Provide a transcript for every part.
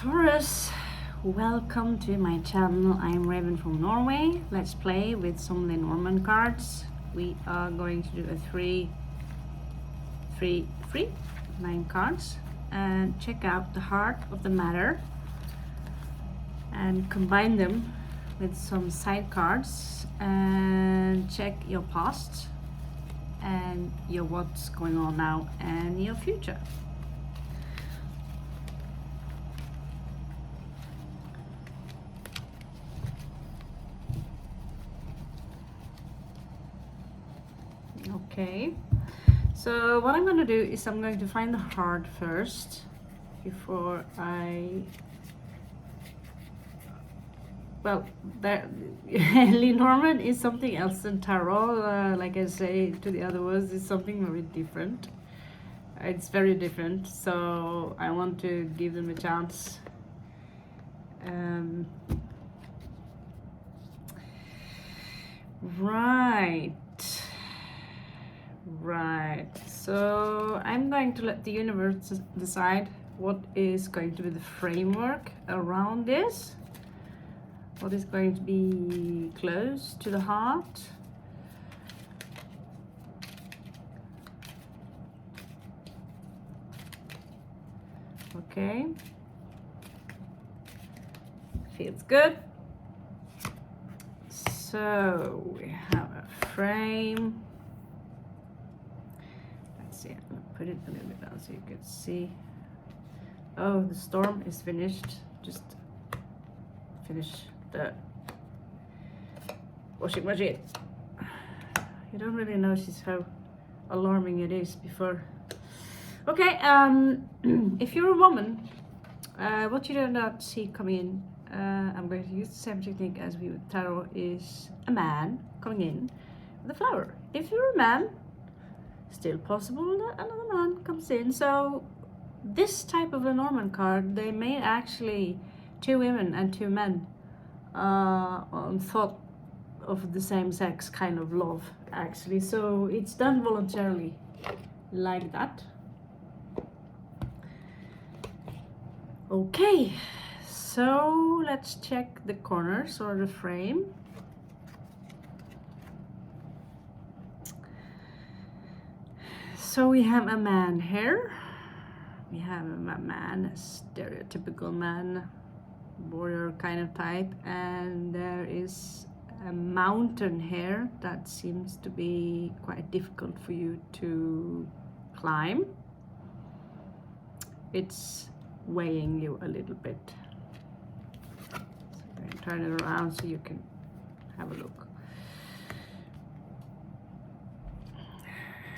Taurus, welcome to my channel. I'm Raven from Norway. Let's play with some Lenormand cards. We are going to do a 9 cards and check out the heart of the matter and combine them with some side cards and check your past and your what's going on now and your future. Okay, so what I'm going to do is I'm going to find the heart first before Lenormand is something else than tarot. Like I say to the other words, it's something very different. It's very different, so I want to give them a chance. Right, so I'm going to let the universe decide what is going to be the framework around this, what is going to be close to the heart. Okay, feels good. So we have a frame. I'm gonna put it a little bit down so you can see. Oh, the storm is finished. Just finish the washing machine. You don't really notice how alarming it is before. Okay, if you're a woman, what you do not see coming in, I'm going to use the same technique as we with tarot, is a man coming in with a flower. If you're a man, still possible that another man comes in. So this type of Lenormand card, they made actually 2 women and 2 men on thought of the same sex kind of love, actually. So it's done voluntarily like that. Okay, so let's check the corners or the frame. So we have a man here. We have a man, a stereotypical man, warrior kind of type, and there is a mountain here that seems to be quite difficult for you to climb. It's weighing you a little bit. So I'm going to turn it around so you can have a look.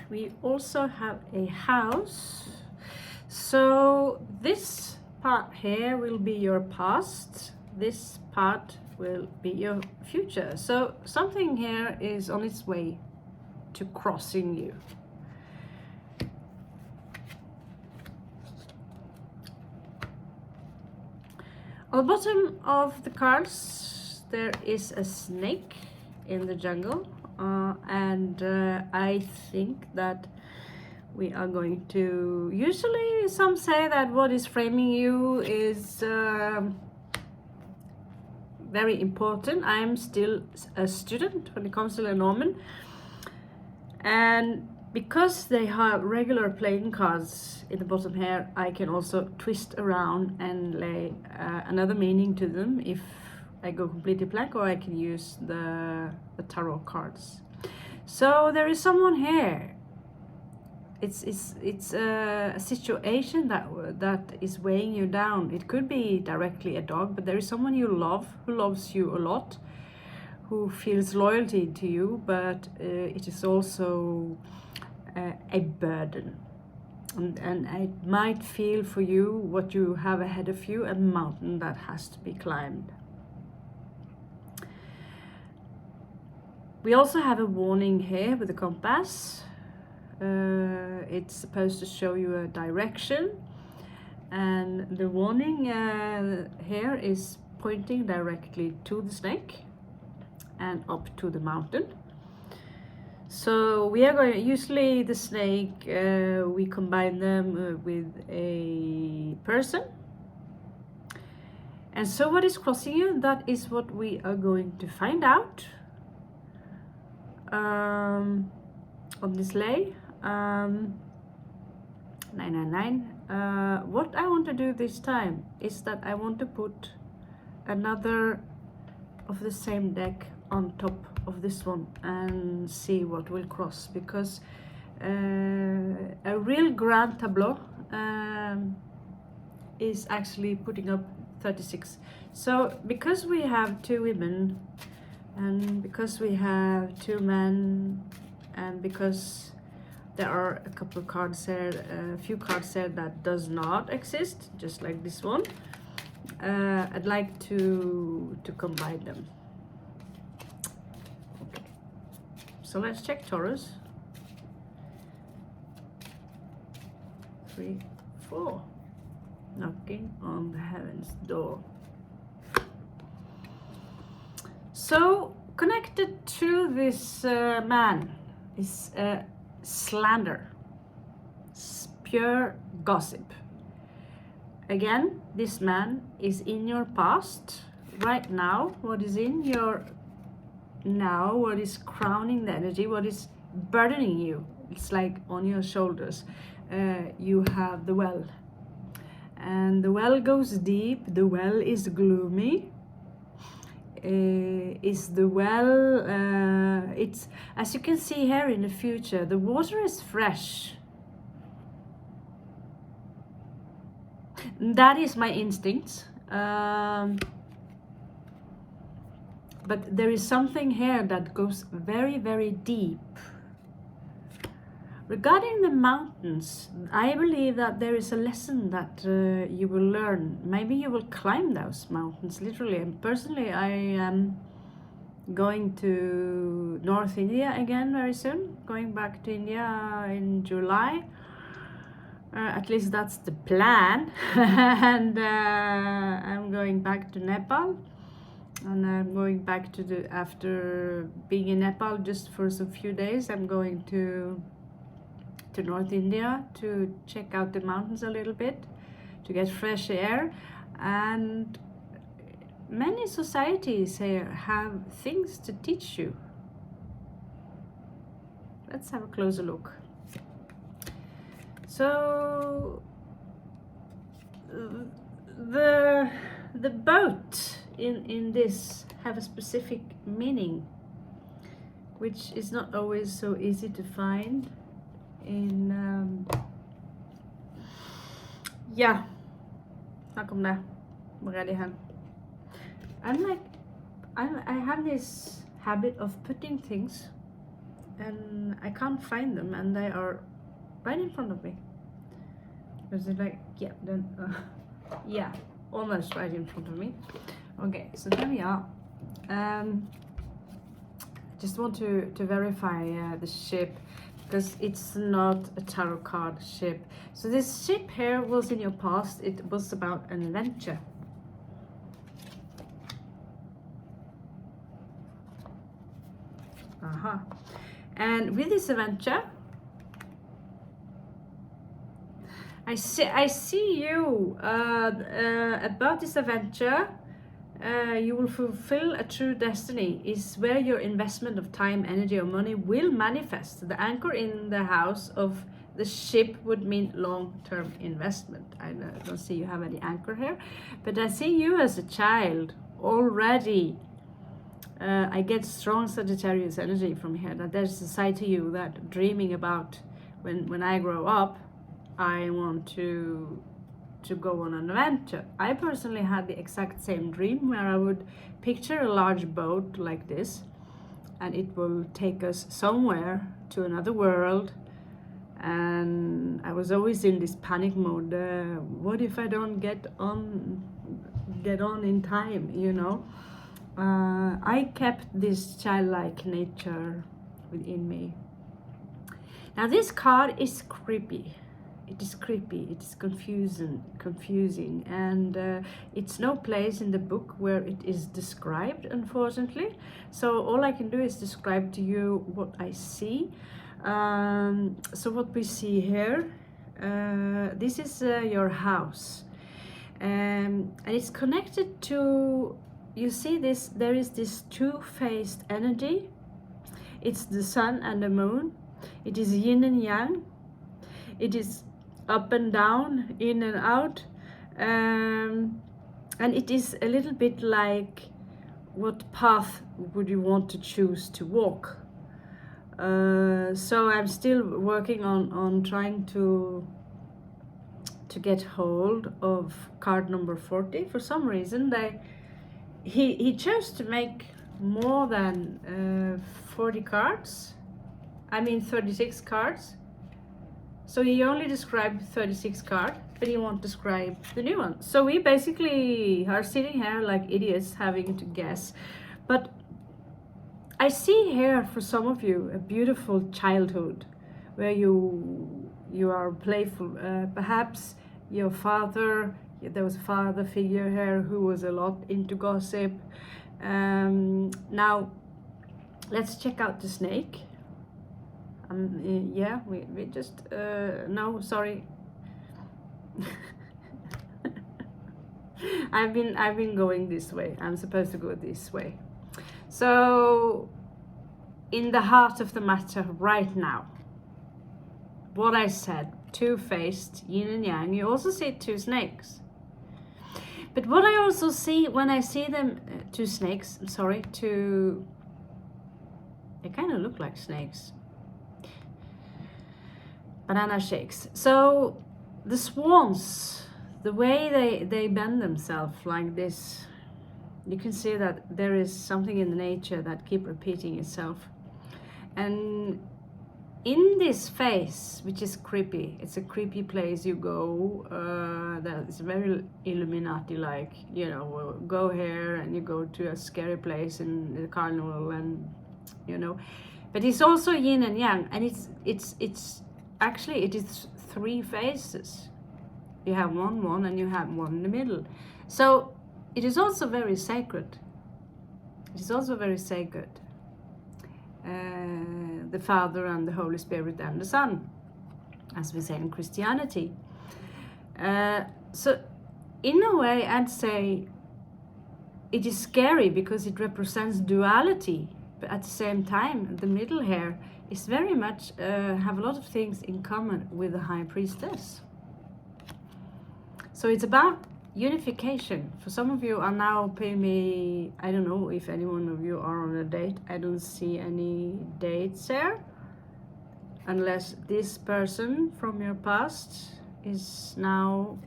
We also have a house. So this part here will be your past. This part will be your future. So something here is on its way to crossing you. On the bottom of the cards, there is a snake in the jungle. I think that we are going to, usually some say that what is framing you is very important. I'm still a student when it comes to Lenormand, and because they have regular playing cards in the bottom here, I can also twist around and lay another meaning to them if I go completely blank, or I can use the tarot cards. So there is someone here. It's a situation that is weighing you down. It could be directly a dog, but there is someone you love who loves you a lot, who feels loyalty to you, but it is also a burden. And it might feel for you what you have ahead of you, a mountain that has to be climbed. We also have a warning here with the compass. It's supposed to show you a direction, and the warning here is pointing directly to the snake and up to the mountain. So we are going, usually the snake, we combine them with a person, And so what is crossing you? That is what we are going to find out on this lay. 999. What I want to do this time is that I want to put another of the same deck on top of this one and see what will cross, because a real grand tableau is actually putting up 36. So because we have 2 women, and because we have 2 men, and because there are a couple of cards here, a few cards here that does not exist, just like this one, I'd like to combine them. Okay, so let's check Taurus. 3, 4, knocking on the heaven's door. So connected to this man is slander, pure gossip. Again, this man is in your past right now. What is in your now, what is crowning the energy, what is burdening you, it's like on your shoulders. You have the well, and the well goes deep. The well is gloomy. Is the well, it's, as you can see here in the future, the water is fresh. That is my instincts, but there is something here that goes very, very deep. Regarding the mountains, I believe that there is a lesson that you will learn. Maybe you will climb those mountains, literally. And personally, I am going to North India again very soon. Going back to India in July. At least that's the plan. And I'm going back to Nepal. And I'm going back to after being in Nepal just for some few days, I'm going to North India to check out the mountains a little bit, to get fresh air. And many societies here have things to teach you. Let's have a closer look. So the boat in this have a specific meaning, which is not always so easy to find. Yeah, snakk om det. Hvor er de hen? I have this habit of putting things and I can't find them, and they are right in front of me. Because it's like, yeah, then yeah, almost right in front of me. Okay, so there we are. Just want to verify the ship, because it's not a tarot card ship. So this ship here was in your past. It was about an adventure. And with this adventure, I see you about this adventure. You will fulfill a true destiny, is where your investment of time, energy, or money will manifest. The anchor in the house of the ship would mean long-term investment. I don't see you have any anchor here, but I see you as a child already. I get strong Sagittarius energy from here, that there's a side to you that dreaming about when I grow up, I want to go on an adventure. I personally had the exact same dream, where I would picture a large boat like this, and it will take us somewhere to another world. And I was always in this panic mode. What if I don't get on in time, you know? I kept this childlike nature within me. Now this card is creepy. It is creepy, it is confusing, and it's no place in the book where it is described, unfortunately. So all I can do is describe to you what I see. So what we see here, this is your house. And it's connected to, you see this, there is this two-faced energy. It's the sun and the moon. It is yin and yang. It is up and down, in and out. And it is a little bit like, what path would you want to choose to walk? So I'm still working on trying to get hold of card number 40. For some reason, he chose to make more than 40 cards. I mean 36 cards. So he only described 36 cards, but he won't describe the new one. So we basically are sitting here like idiots having to guess. But I see here for some of you a beautiful childhood where you are playful. Perhaps your father, there was a father figure here who was a lot into gossip. Now let's check out the snake. Yeah, we just no, sorry. I've been going this way. I'm supposed to go this way. So in the heart of the matter right now, what I said, two-faced, yin and yang, you also see two snakes. But what I also see when I see them, two snakes, I'm sorry, they kind of look like snakes. Banana shakes. So the swans, the way they bend themselves like this, you can see that there is something in the nature that keep repeating itself. And in this phase, which is creepy, it's a creepy place you go, that is very Illuminati-like, you know, go here and you go to a scary place in the carnival, and you know, but it's also yin and yang, and it's actually, it is three phases. You have one and you have one in the middle. So it is also very sacred. It is also very sacred. The Father and the Holy Spirit and the Son, as we say in Christianity. So in a way, I'd say it is scary because it represents duality, but at the same time, the middle here is very much have a lot of things in common with the High Priestess. So it's about unification. For some of you are now paying me, I don't know if any one of you are on a date. I don't see any dates there, unless this person from your past is now,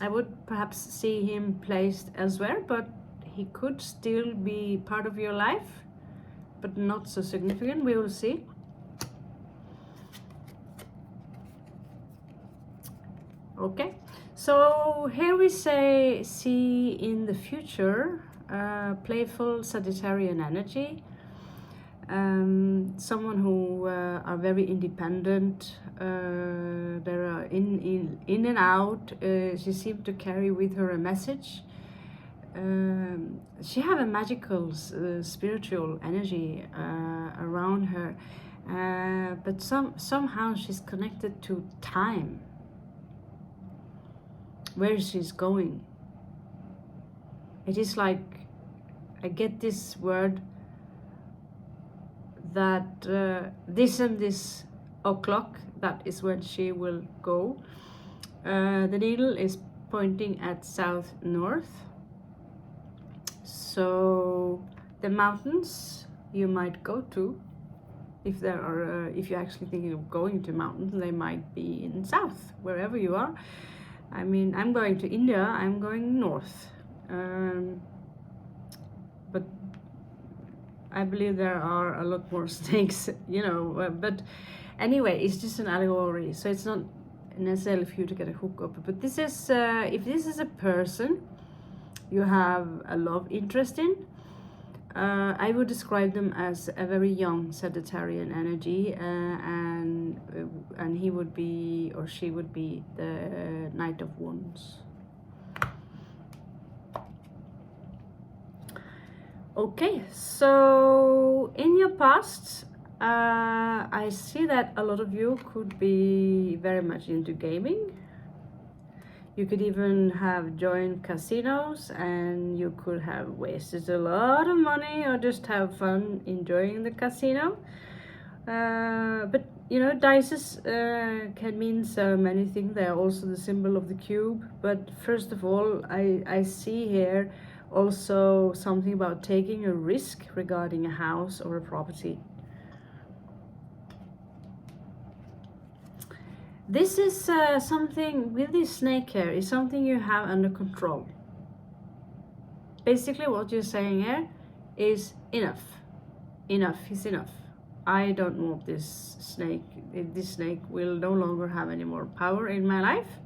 I would perhaps see him placed elsewhere, but he could still be part of your life, but not so significant. We will see. Okay, so here we see in the future playful Sagittarian energy, someone who are very independent. They are in and out. She seems to carry with her a message. She have a magical spiritual energy around her, but somehow she's connected to time, where she's going. It is like, I get this word that this and this o'clock, that is when she will go. The needle is pointing at south north. So the mountains you might go to, if there are, if you're actually thinking of going to mountains, they might be in south, wherever you are. I mean, I'm going to India, I'm going north. But I believe there are a lot more snakes, you know, but anyway, it's just an allegory, so it's not necessarily for you to get a hookup. But this is, if this is a person you have a love interest in, I would describe them as a very young Sagittarian energy, and he would be, or she would be, the Knight of Wands. Okay, so in your past, I see that a lot of you could be very much into gaming. You could even have joined casinos, and you could have wasted a lot of money or just have fun enjoying the casino. But you know, dices can mean so many things. They are also the symbol of the cube. But first of all, I see here also something about taking a risk regarding a house or a property. This is something with this snake here is something you have under control. Basically what you're saying here is enough. Enough is enough. I don't want this snake. This snake will no longer have any more power in my life.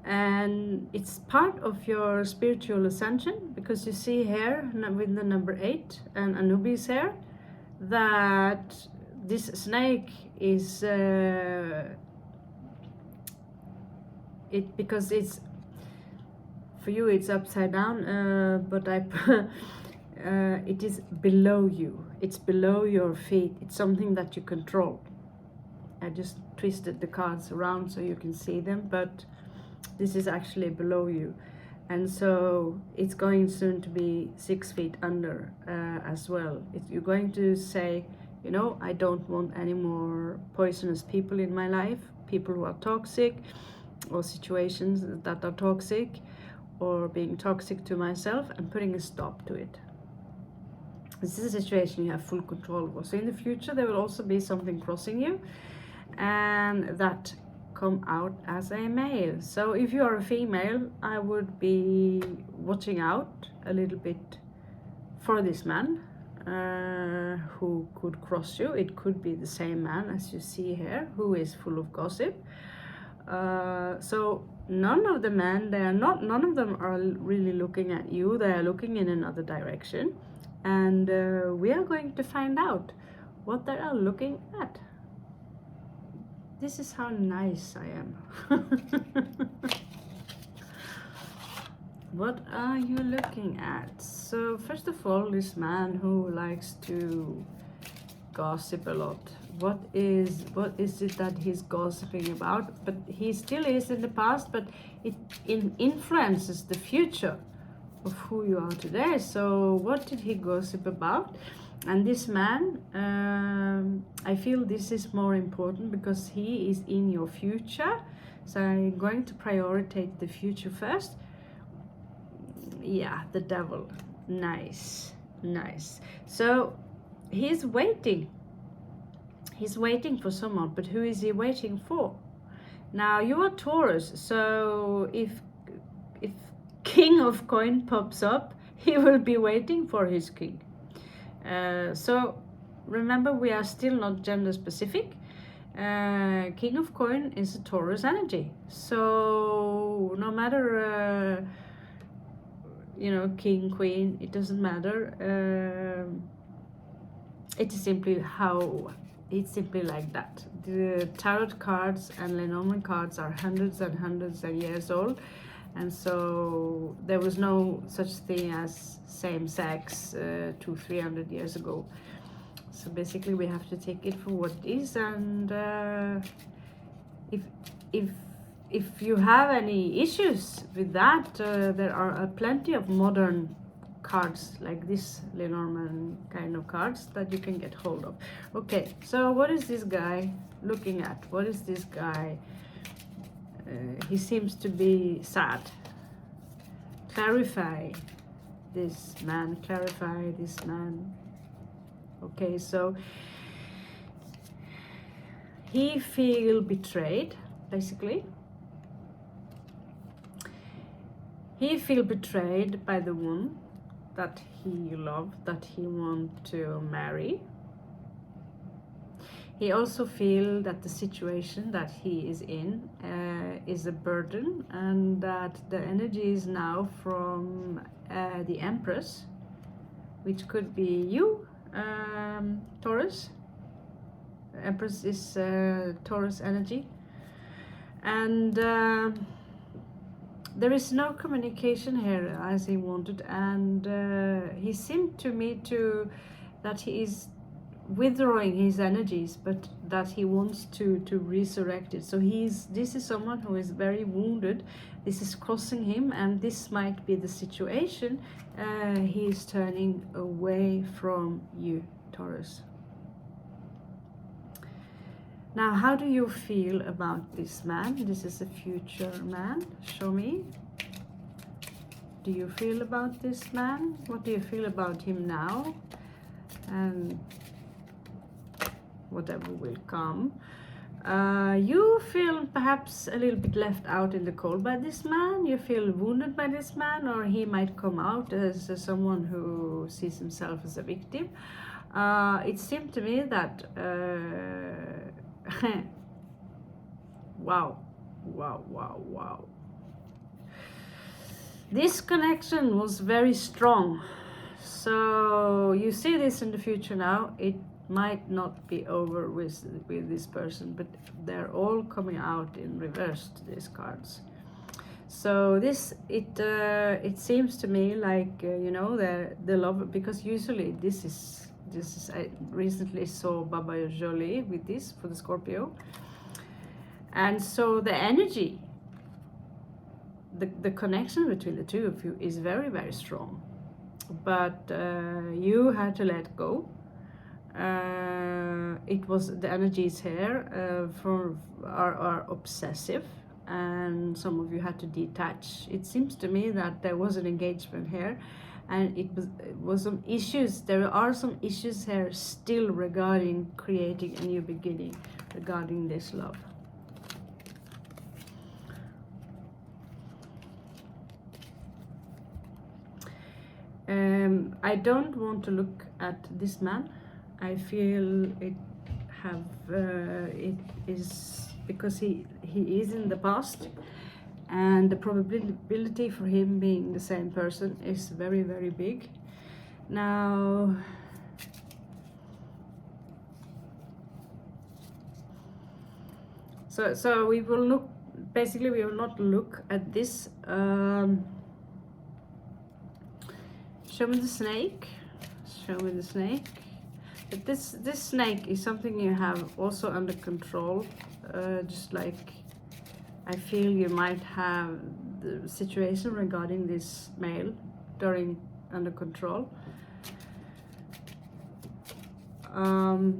And it's part of your spiritual ascension, because you see here with the number 8 and Anubis here that this snake is because it's for you it's upside down, but it is below you. It's below your feet. It's something that you control. I just twisted the cards around so you can see them, but this is actually below you, and so it's going soon to be 6 feet under as well. You're going to say, you know, I don't want any more poisonous people in my life, people who are toxic, or situations that are toxic, or being toxic to myself, and putting a stop to it. This is a situation you have full control over. So in the future there will also be something crossing you, and that come out as a male. So if you are a female, I would be watching out a little bit for this man who could cross you. It could be the same man as you see here, who is full of gossip. So none of the men, none of them are really looking at you. They are looking in another direction, and we are going to find out what they are looking at. This is how nice I am. What are you looking at? So first of all, this man who likes to gossip a lot. What is it that he's gossiping about? But he still is in the past, but it influences the future of who you are today. So what did he gossip about? And this man, I feel this is more important because he is in your future. So I'm going to prioritize the future first. Yeah, the devil. Nice, nice. So he's waiting. He's waiting for someone, but who is he waiting for? Now you are Taurus, so if King of Coin pops up, he will be waiting for his king. So remember, we are still not gender specific. King of Coin is a Taurus energy, so no matter you know, king, queen, it doesn't matter. It is simply it's simply like that. The tarot cards and Lenormand cards are hundreds and hundreds of years old, and so there was no such thing as same sex 200-300 years ago. So basically we have to take it for what it is, and if you have any issues with that, there are plenty of modern cards like this Lenormand kind of cards that you can get hold of. Okay, so what is this guy looking at? What is this guy? He seems to be sad. Clarify this man, clarify this man. Okay, so he feels betrayed, basically. He feels betrayed by the one that he loved, that he wants to marry. He also feels that the situation that he is in is a burden, and that the energy is now from the Empress, which could be you, Taurus. Empress is Taurus energy, and there is no communication here as he wanted, and he seemed to me that he is withdrawing his energies, but that he wants to resurrect it. So this is someone who is very wounded. This is crossing him, and this might be the situation. He is turning away from you, Taurus. Now, how do you feel about this man? This is a future man. Show me. Do you feel about this man? What do you feel about him now? And whatever will come. You feel perhaps a little bit left out in the cold by this man. You feel wounded by this man, or he might come out as someone who sees himself as a victim. It seemed to me that wow. This connection was very strong. So you see this in the future now. It might not be over with this person, but they're all coming out in reversed, these cards. So this it seems to me like you know, the love, because usually this is I recently saw Baba Jolie with this for the Scorpio, and so the energy, the connection between the two of you is very, very strong, but you had to let go. It was the energies here are obsessive, and some of you had to detach. It seems to me that there was an engagement here, and it was some issues. There are some issues here still regarding creating a new beginning, regarding this love. I don't want to look at this man. I feel it is because he is in the past, and the probability for him being the same person is very, very big. Now, so we will look, basically we will not look at this. Show me the snake. Show me the snake. But this snake is something you have also under control. Just like I feel you might have the situation regarding this male under control. The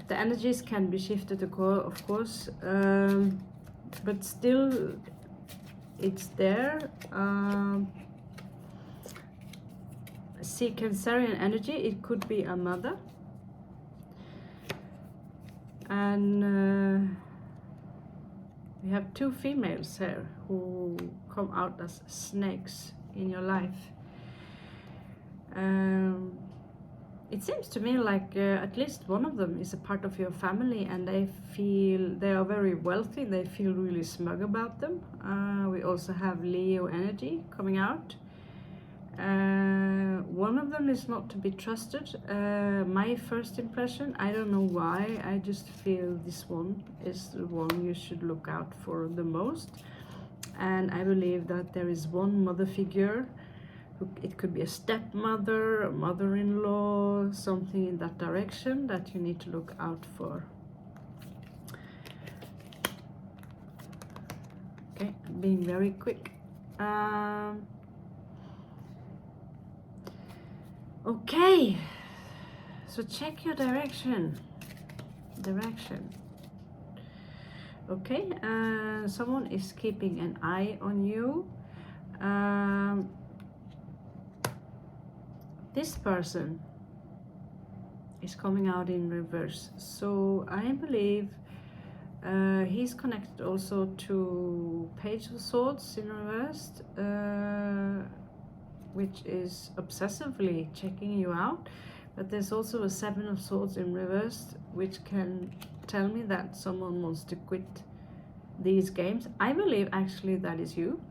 energies can be shifted, of course, but still it's there. See, Cancerian energy, it could be a mother, and we have two females here who come out as snakes in your life. It seems to me like at least one of them is a part of your family, and they are very wealthy. They feel really smug about them. We also have Leo energy coming out. One of them is not to be trusted. My first impression, I don't know why, I just feel this one is the one you should look out for the most. And I believe that there is one mother figure. It could be a stepmother, a mother-in-law, something in that direction that you need to look out for. Okay, being very quick. Okay, so check your direction. Okay, someone is keeping an eye on you. This person is coming out in reverse, so I believe he's connected also to Page of Swords in reverse, which is obsessively checking you out. But there's also a Seven of Swords in reverse, which can tell me that someone wants to quit these games. I believe actually that is you.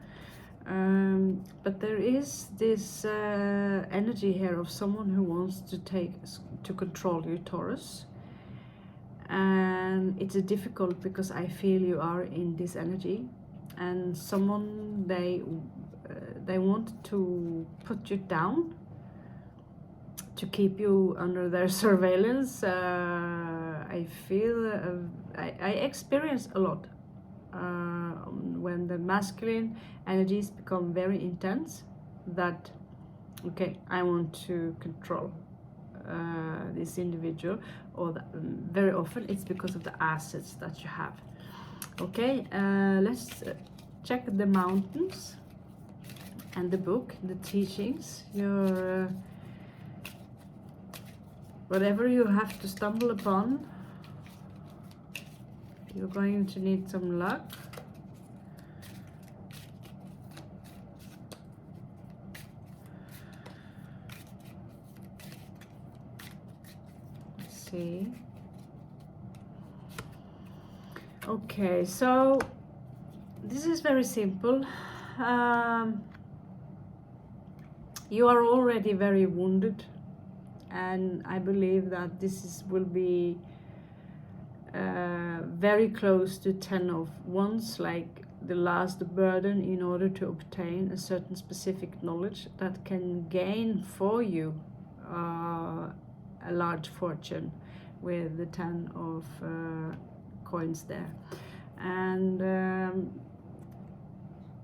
But there is this energy here of someone who wants to control you, Taurus. And it's difficult because I feel you are in this energy, and someone they want to put you down. to keep you under their surveillance. I feel I experience a lot when the masculine energies become very intense, that okay, I want to control this individual, or very often it's because of the assets that you have. Okay, let's check the mountains and the book, the teachings, your whatever you have to stumble upon. You're going to need some luck. Let's see. Okay, so this is very simple. You are already very wounded, and I believe that this will be very close to 10 of Wands, like the last burden, in order to obtain a certain specific knowledge that can gain for you a large fortune, with the 10 of coins there. And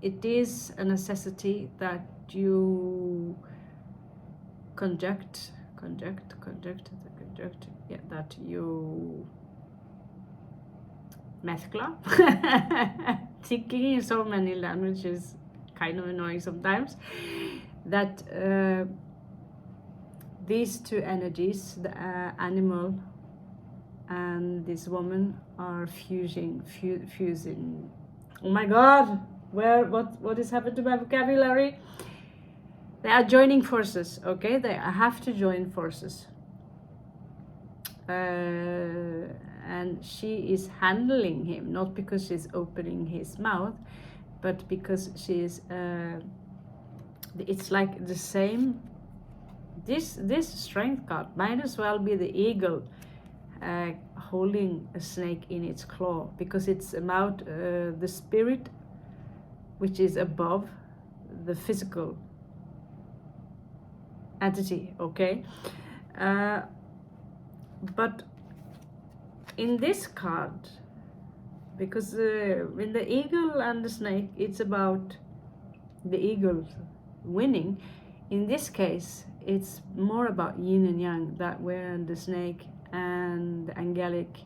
it is a necessity that you conject, yeah, that you mezcla. Thinking in so many languages, kind of annoying sometimes, that these two energies, the animal and this woman, are fusing. Oh my god, what is happening to my vocabulary? They are joining forces, okay? They have to join forces. And she is handling him, not because she's opening his mouth, but because she is, it's like the same, this strength card might as well be the eagle holding a snake in its claw, because it's about the spirit which is above the physical entity, okay? But in this card, because in the eagle and the snake, it's about the eagle winning. In this case, it's more about yin and yang, that where the snake and the angelic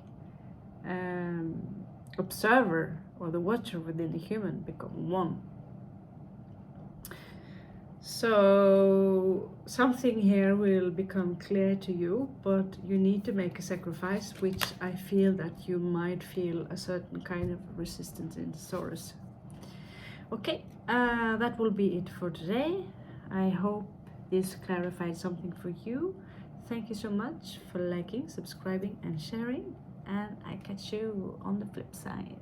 observer, or the watcher within the human, become one. So something here will become clear to you, but you need to make a sacrifice, which I feel that you might feel a certain kind of resistance in the Taurus. Okay, that will be it for today. I hope this clarified something for you. Thank you so much for liking, subscribing and sharing, and I catch you on the flip side.